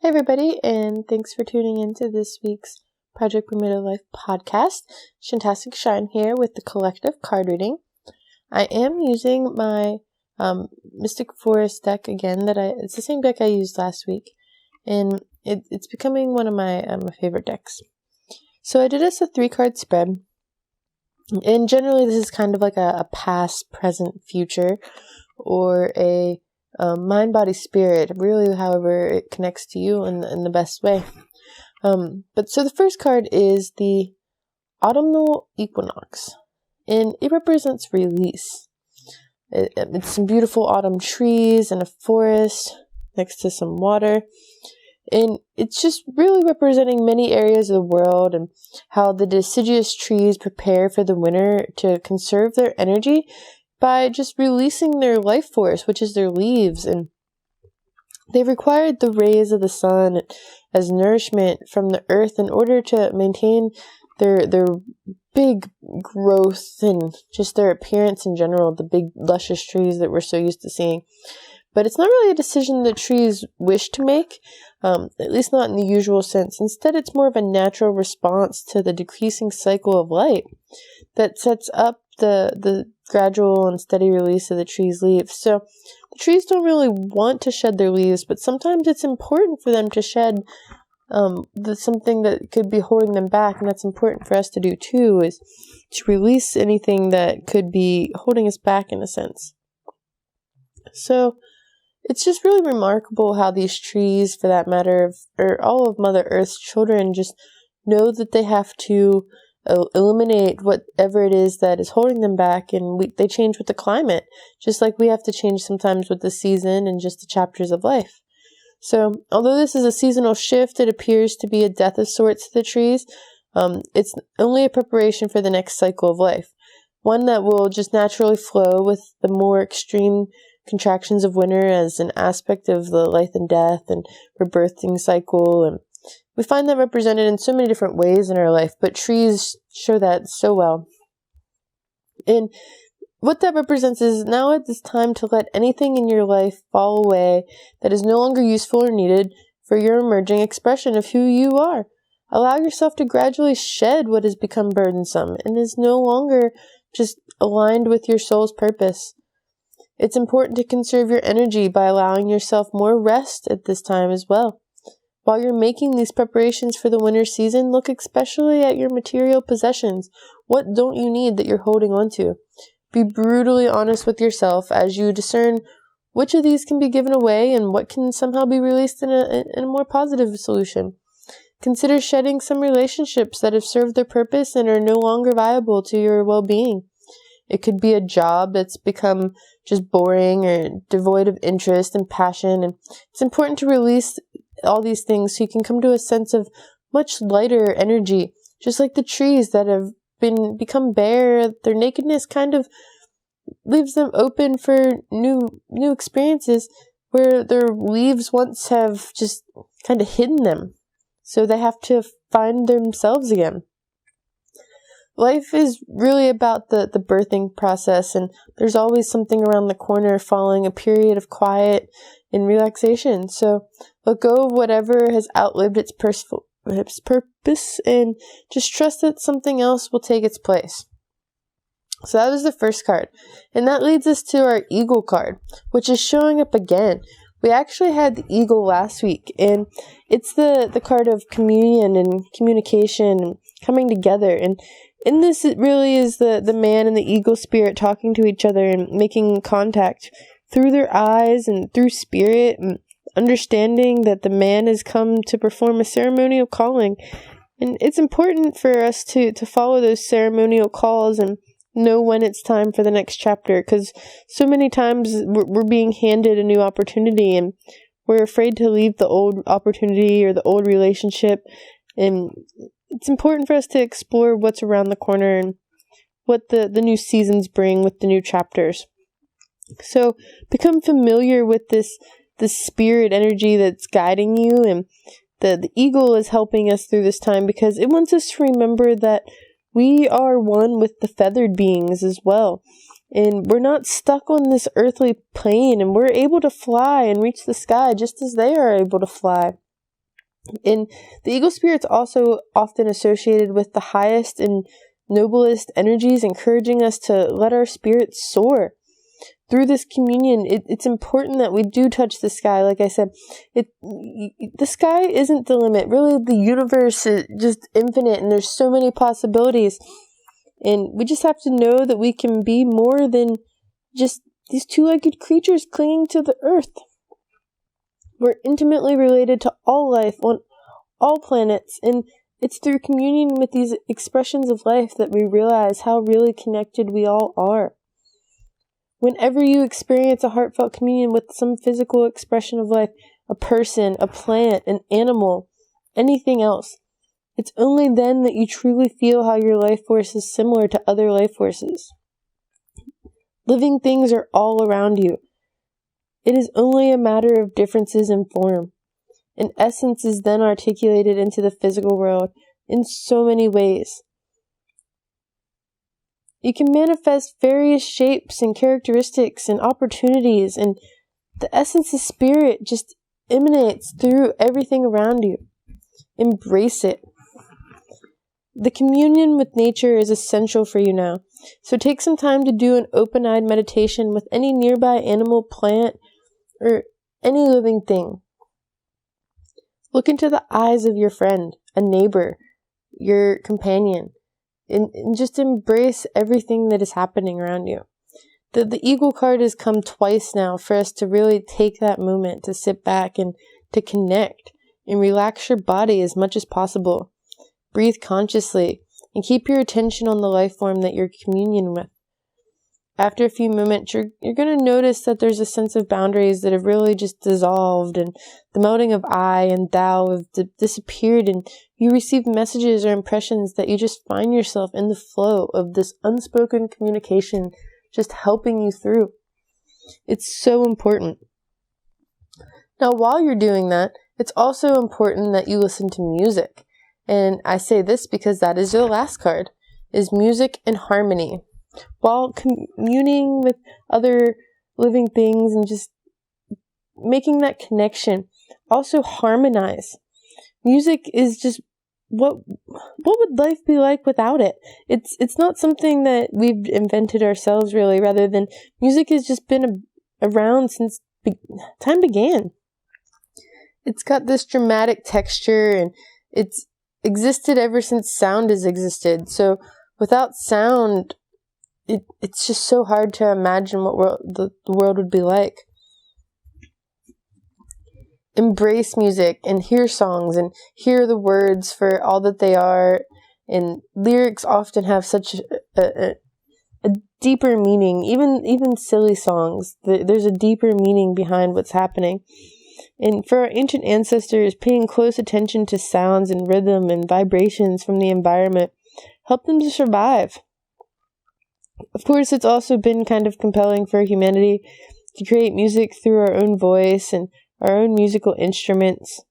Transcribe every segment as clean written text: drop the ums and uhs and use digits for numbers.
Hey everybody, and thanks for tuning into this week's Project Primitive Life podcast. Shantastic Shine here with the collective card reading. I am using my Mystic Forest deck again. It's the same deck I used last week, and it's becoming one of my favorite decks. So I did this a 3-card spread, and generally this is kind of like a past, present, future, or a mind, body, spirit, really however it connects to you in the best way. But so the first card is the autumnal equinox, and it represents release. It's some beautiful autumn trees and a forest next to some water, and it's just really representing many areas of the world and how the deciduous trees prepare for the winter to conserve their energy by just releasing their life force, which is their leaves, and they've required the rays of the sun as nourishment from the earth in order to maintain their big growth and just their appearance in general, the big luscious trees that we're so used to seeing. But it's not really a decision that trees wish to make, at least not in the usual sense. Instead, it's more of a natural response to the decreasing cycle of light that sets up the gradual and steady release of the tree's leaves. So the trees don't really want to shed their leaves, but sometimes it's important for them to shed something that could be holding them back, and that's important for us to do too, is to release anything that could be holding us back in a sense. So it's just really remarkable how these trees, for that matter, or all of Mother Earth's children, just know that they have to eliminate whatever it is that is holding them back, and they change with the climate, just like we have to change sometimes with the season and just the chapters of life. So although this is a seasonal shift, it appears to be a death of sorts to the trees. It's only a preparation for the next cycle of life, one that will just naturally flow with the more extreme contractions of winter as an aspect of the life and death and rebirthing cycle. And we find that represented in so many different ways in our life, but trees show that so well. And what that represents is now it is time to let anything in your life fall away that is no longer useful or needed for your emerging expression of who you are. Allow yourself to gradually shed what has become burdensome and is no longer just aligned with your soul's purpose. It's important to conserve your energy by allowing yourself more rest at this time as well. While you're making these preparations for the winter season, look especially at your material possessions. What don't you need that you're holding on to? Be brutally honest with yourself as you discern which of these can be given away and what can somehow be released in a more positive solution. Consider shedding some relationships that have served their purpose and are no longer viable to your well-being. It could be a job that's become just boring or devoid of interest and passion, and it's important to release all these things so you can come to a sense of much lighter energy, just like the trees that have become bare. Their nakedness kind of leaves them open for new experiences where their leaves once have just kind of hidden them, so they have to find themselves again. Life is really about the birthing process, and there's always something around the corner following a period of quiet and relaxation. So let go of whatever has outlived its purpose and just trust that something else will take its place. So that was the first card. And that leads us to our eagle card, which is showing up again. We actually had the eagle last week, and it's the card of communion and communication and coming together. And in this, it really is the man and the eagle spirit talking to each other and making contact through their eyes and through spirit, and understanding that the man has come to perform a ceremonial calling. And it's important for us to follow those ceremonial calls and know when it's time for the next chapter, because so many times we're being handed a new opportunity and we're afraid to leave the old opportunity or the old relationship. And it's important for us to explore what's around the corner and what the new seasons bring with the new chapters. So become familiar with this spirit energy that's guiding you, and the eagle is helping us through this time because it wants us to remember that we are one with the feathered beings as well. And we're not stuck on this earthly plane, and we're able to fly and reach the sky just as they are able to fly. And the eagle spirit's also often associated with the highest and noblest energies, encouraging us to let our spirits soar. Through this communion, it's important that we do touch the sky. Like I said, the sky isn't the limit. Really, the universe is just infinite, and there's so many possibilities. And we just have to know that we can be more than just these two-legged creatures clinging to the earth. We're intimately related to all life on all planets, and it's through communion with these expressions of life that we realize how really connected we all are. Whenever you experience a heartfelt communion with some physical expression of life, a person, a plant, an animal, anything else, it's only then that you truly feel how your life force is similar to other life forces. Living things are all around you. It is only a matter of differences in form. And essence is then articulated into the physical world in so many ways. You can manifest various shapes and characteristics and opportunities, and the essence of spirit just emanates through everything around you. Embrace it. The communion with nature is essential for you now, so take some time to do an open-eyed meditation with any nearby animal, plant, or any living thing. Look into the eyes of your friend, a neighbor, your companion, and just embrace everything that is happening around you. The Eagle card has come twice now for us to really take that moment to sit back and to connect and relax your body as much as possible. Breathe consciously and keep your attention on the life form that you're communion with. After a few moments, you're going to notice that there's a sense of boundaries that have really just dissolved, and the melding of I and thou have disappeared, and you receive messages or impressions that you just find yourself in the flow of this unspoken communication just helping you through. It's so important. Now, while you're doing that, it's also important that you listen to music. And I say this because that is your last card, is music and harmony. While communing with other living things and just making that connection, also harmonize. Music is just what would life be like without it? It's not something that we've invented ourselves, really, rather than music has just been around since time began. It's got this dramatic texture, and it's existed ever since sound has existed. So without sound, it's just so hard to imagine what the world would be like. Embrace music and hear songs and hear the words for all that they are. And lyrics often have such a deeper meaning. Even silly songs, there's a deeper meaning behind what's happening. And for our ancient ancestors, paying close attention to sounds and rhythm and vibrations from the environment helped them to survive. Of course, it's also been kind of compelling for humanity to create music through our own voice and our own musical instruments.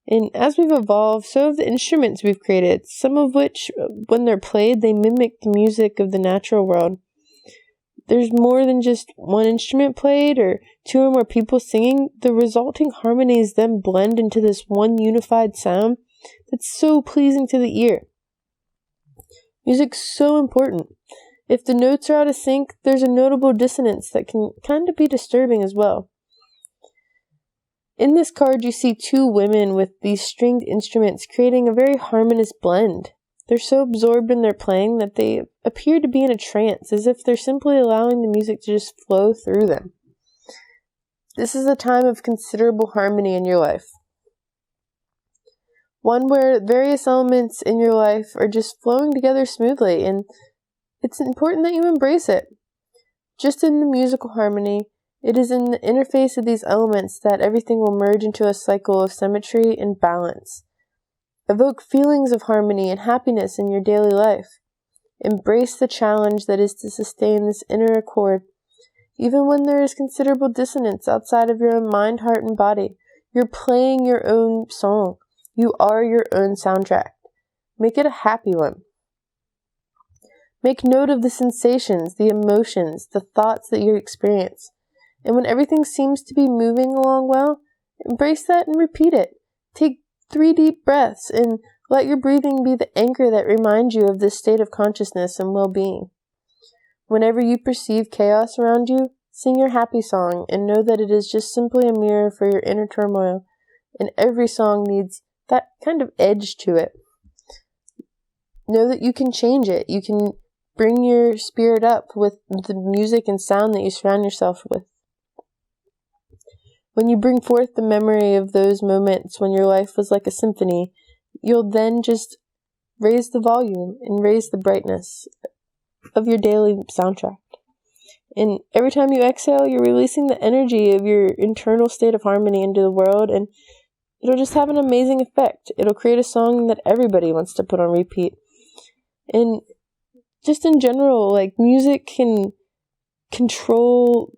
And as we've evolved, so have the instruments we've created, some of which, when they're played, they mimic the music of the natural world. There's more than just one instrument played or two or more people singing. The resulting harmonies then blend into this one unified sound that's so pleasing to the ear. Music's so important. If the notes are out of sync, there's a notable dissonance that can kind of be disturbing as well. In this card, you see two women with these stringed instruments creating a very harmonious blend. They're so absorbed in their playing that they appear to be in a trance, as if they're simply allowing the music to just flow through them. This is a time of considerable harmony in your life. One where various elements in your life are just flowing together smoothly, and it's important that you embrace it. Just in the musical harmony, it is in the interface of these elements that everything will merge into a cycle of symmetry and balance. Evoke feelings of harmony and happiness in your daily life. Embrace the challenge that is to sustain this inner accord. Even when there is considerable dissonance outside of your own mind, heart, and body, you're playing your own song. You are your own soundtrack. Make it a happy one. Make note of the sensations, the emotions, the thoughts that you experience. And when everything seems to be moving along well, embrace that and repeat it. Take 3 deep breaths and let your breathing be the anchor that reminds you of this state of consciousness and well-being. Whenever you perceive chaos around you, sing your happy song and know that it is just simply a mirror for your inner turmoil, and every song needs that kind of edge to it. Know that you can change it. You can bring your spirit up with the music and sound that you surround yourself with. When you bring forth the memory of those moments when your life was like a symphony, you'll then just raise the volume and raise the brightness of your daily soundtrack. And every time you exhale, you're releasing the energy of your internal state of harmony into the world, and it'll just have an amazing effect. It'll create a song that everybody wants to put on repeat. And just in general, like, music can control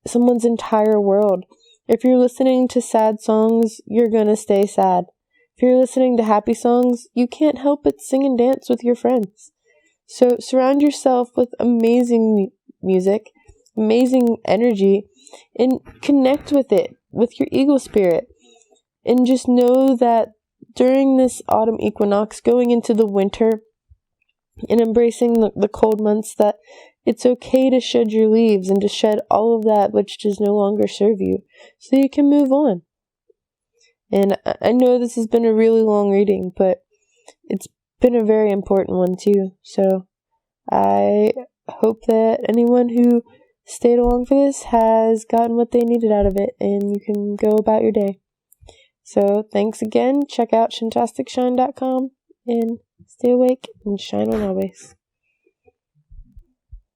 someone's entire world. If you're listening to sad songs, you're gonna stay sad. If you're listening to happy songs, you can't help but sing and dance with your friends. So surround yourself with amazing music, amazing energy, and connect with it, with your eagle spirit. And just know that during this autumn equinox, going into the winter, and embracing the cold months, that it's okay to shed your leaves and to shed all of that which does no longer serve you, so you can move on. And I know this has been a really long reading, but it's been a very important one too. So I hope that anyone who stayed along for this has gotten what they needed out of it, and you can go about your day. So thanks again. Check out shantasticshine.com and stay awake and shine on always.